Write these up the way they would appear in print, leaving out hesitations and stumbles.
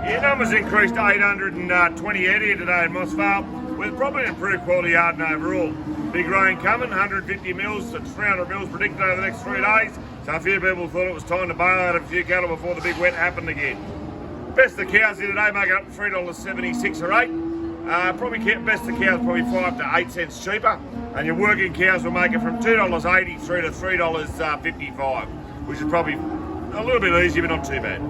Your numbers increased to 820 head here today in Mossvale, with probably improved quality yard and overall. Big rain coming, 150 mils, it's 300 mils predicted over the next 3 days, so a few people thought it was time to bail out a few cattle before the big wet happened again. Best of cows here today make up $3.76 or 8. Probably best of cows probably 5 to 8 cents cheaper, and your working cows will make it from $2.80 through to $3.55, which is probably a little bit easier but not too bad.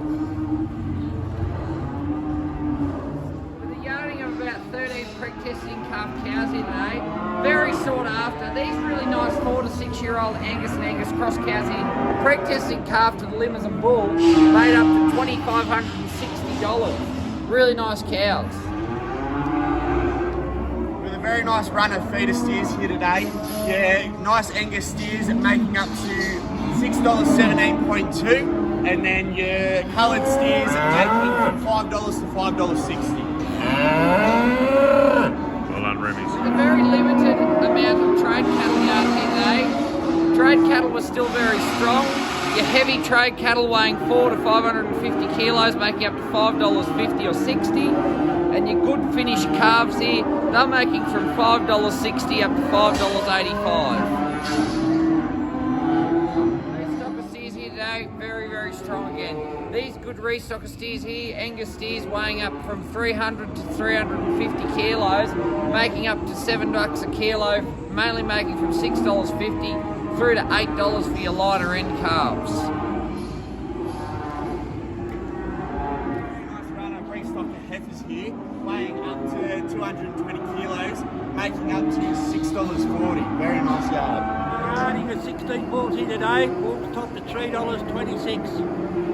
With a yarding of about 13 pre-testing calf cows here today, very sought after. These really nice 4 to 6 year old Angus and Angus cross cows here, pre-testing calf to the Limmers and Bull, made up to $2,560. Really nice cows. With a very nice run of feeder steers here today. Yeah, nice Angus steers making up to $6.17.2, and then your coloured steers making from $5 to $5.60. Well done, Remy's. With a very limited amount of trade cattle yard here today, trade cattle was still very strong. Your heavy trade cattle weighing 4 to 550 kilos, making up to $5.50 or 60. And your good finished calves here, they're making from $5.60 up to $5.85. Restocker steers here today, very, very strong again. These good restocker steers here, Angus steers weighing up from 300 to 350 kilos, making up to $7 a kilo, mainly making from $6.50 through to $8 for your lighter end calves. Nice run of restocker heifers here, weighing up to 220 kilos, making up to $6.40. Very nice yard. Running at 16 bulls here today, bulls top to $3.26.